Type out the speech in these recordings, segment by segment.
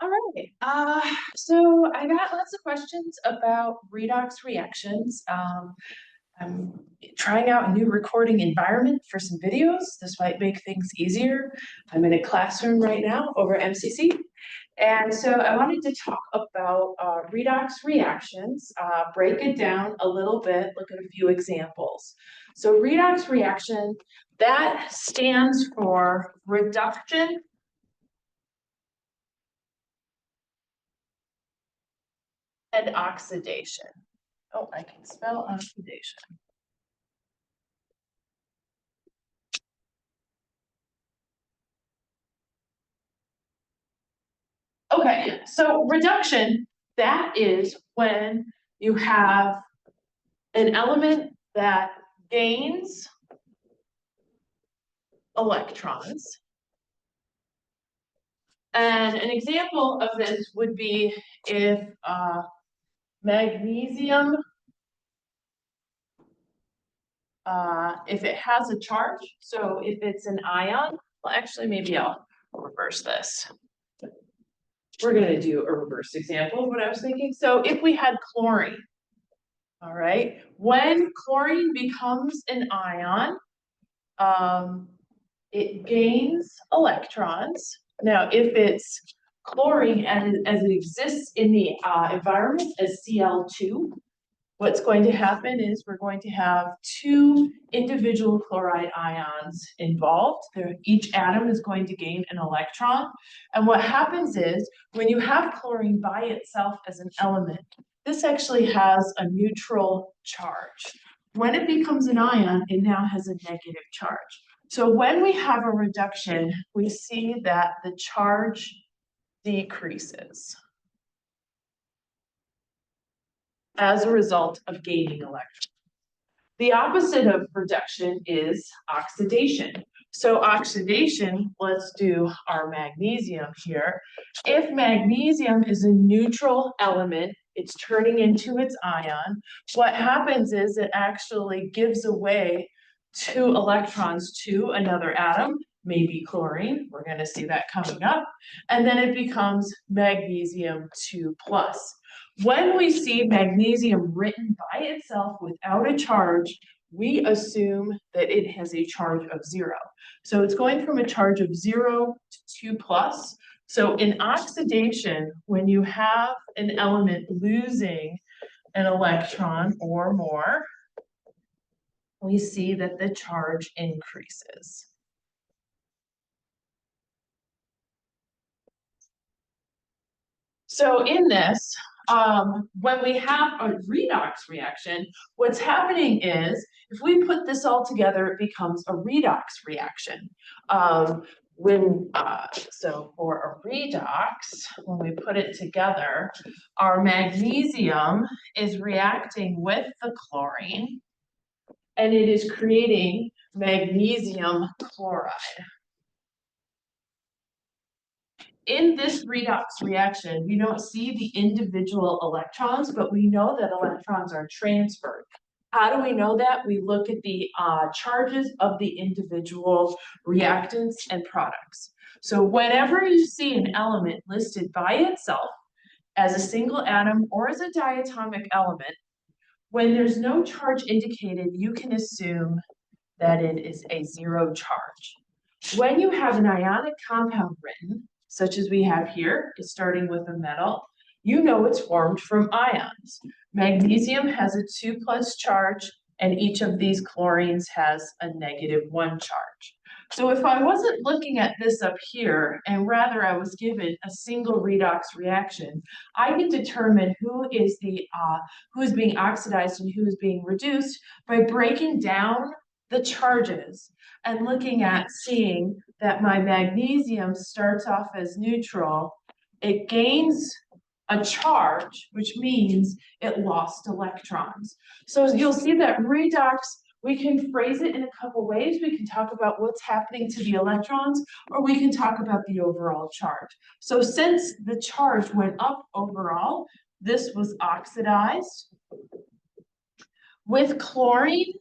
All right. So I got lots of questions about redox reactions. I'm trying out a new recording environment for some videos. This might make things easier. I'm in a classroom right now over MCC. And so I wanted to talk about redox reactions, break it down a little bit, look at a few examples. So redox reaction, that stands for reduction and oxidation. Oh, I can spell oxidation. Okay, so reduction, that is when you have an element that gains electrons. And an example of this would be if magnesium, if it has a charge, so if it's an ion, well, actually, maybe I'll reverse this. We're going to do a reverse example of what I was thinking. So if we had chlorine, all right, when chlorine becomes an ion, it gains electrons. Now, if it's chlorine as it exists in the environment as Cl2, what's going to happen is we're going to have two individual chloride ions involved. Each atom is going to gain an electron. And what happens is when you have chlorine by itself as an element, this actually has a neutral charge. When it becomes an ion, it now has a negative charge. So when we have a reduction, we see that the charge decreases as a result of gaining electrons. The opposite of reduction is oxidation. So oxidation, let's do our magnesium here. If magnesium is a neutral element, it's turning into its ion, what happens is it actually gives away two electrons to another atom, maybe chlorine, we're going to see that coming up, and then it becomes magnesium 2+. When we see magnesium written by itself without a charge, we assume that it has a charge of 0. So it's going from a charge of 0 to 2+. So in oxidation, when you have an element losing an electron or more, we see that the charge increases. So in this, when we have a redox reaction, what's happening is, if we put this all together, it becomes a redox reaction. So for a redox, when we put it together, our magnesium is reacting with the chlorine, and it is creating magnesium chloride. In this redox reaction, we don't see the individual electrons, but we know that electrons are transferred. How do we know that? We look at the charges of the individual reactants and products. So whenever you see an element listed by itself as a single atom or as a diatomic element, when there's no charge indicated, you can assume that it is a 0 charge. When you have an ionic compound written, such as we have here, it's starting with a metal, you know it's formed from ions. Magnesium has a 2+ charge, and each of these chlorines has a -1 charge. So if I wasn't looking at this up here, and rather I was given a single redox reaction, I can determine who is being oxidized and who is being reduced by breaking down the charges and looking at seeing that my magnesium starts off as neutral, it gains a charge, which means it lost electrons. So you'll see that redox, we can phrase it in a couple ways. We can talk about what's happening to the electrons, or we can talk about the overall charge. So since the charge went up overall, this was oxidized. With chlorine,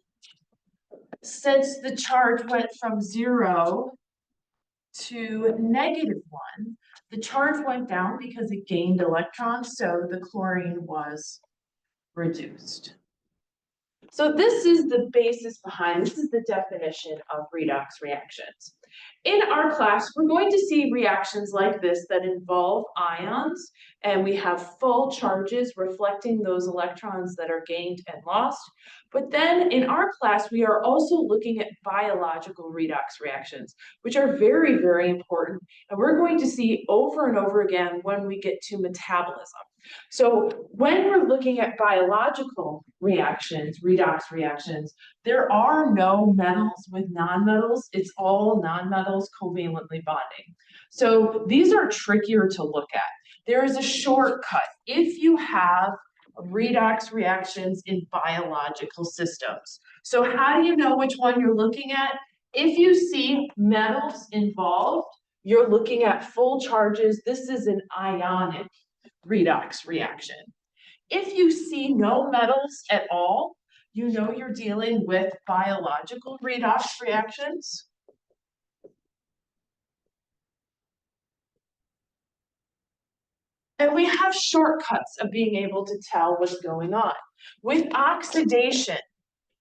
since the charge went from 0 to -1, the charge went down because it gained electrons, so the chlorine was reduced. So this is the basis behind, this is the definition of redox reactions. In our class, we're going to see reactions like this that involve ions, and we have full charges reflecting those electrons that are gained and lost. But then in our class, we are also looking at biological redox reactions, which are very, very important. And we're going to see over and over again when we get to metabolism. So when we're looking at biological reactions, redox reactions, there are no metals with nonmetals. It's all nonmetals covalently bonding. So these are trickier to look at. There is a shortcut. If you have redox reactions in biological systems. So how do you know which one you're looking at? If you see metals involved, you're looking at full charges. This is an ionic redox reaction. If you see no metals at all, you know you're dealing with biological redox reactions. And we have shortcuts of being able to tell what's going on. With oxidation,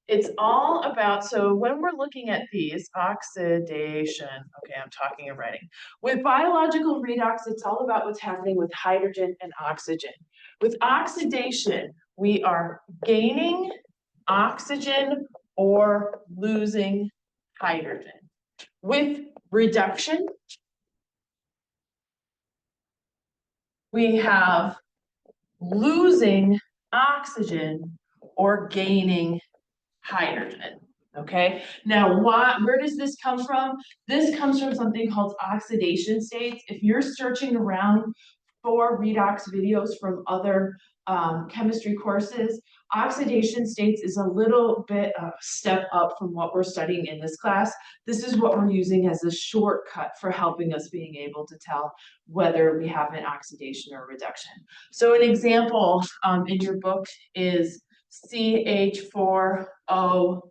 it's all about, so when we're looking at these, oxidation, okay, I'm talking and writing. With biological redox, it's all about what's happening with hydrogen and oxygen. With oxidation, we are gaining oxygen or losing hydrogen. With reduction, we have losing oxygen or gaining hydrogen. Okay, now where does this come from? This comes from something called oxidation states. If you're searching around for redox videos from other chemistry courses, oxidation states is a little bit of a step up from what we're studying in this class. This is what we're using as a shortcut for helping us being able to tell whether we have an oxidation or reduction. So an example in your book is CH4O,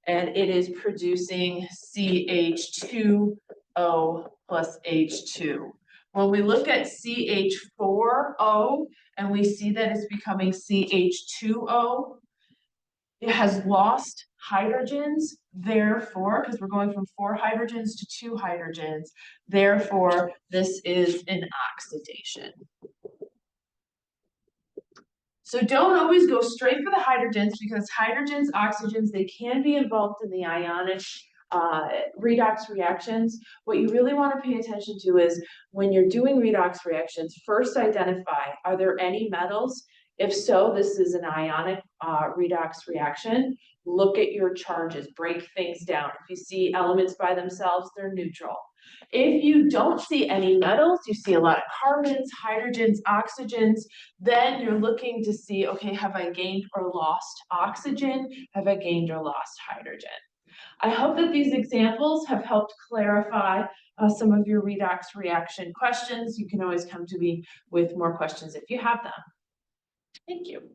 and it is producing CH2O plus H2. When we look at CH4O and we see that it's becoming CH2O, it has lost hydrogens, therefore, because we're going from 4 hydrogens to 2 hydrogens, therefore, this is an oxidation. So don't always go straight for the hydrogens, because hydrogens, oxygens, they can be involved in the ionic redox reactions. What you really want to pay attention to is when you're doing redox reactions, first identify, are there any metals? If so, this is an ionic redox reaction. Look at your charges, break things down. If you see elements by themselves, they're neutral. If you don't see any metals, you see a lot of carbons, hydrogens, oxygens, then you're looking to see, okay, have I gained or lost oxygen? Have I gained or lost hydrogen? I hope that these examples have helped clarify some of your redox reaction questions. You can always come to me with more questions if you have them. Thank you.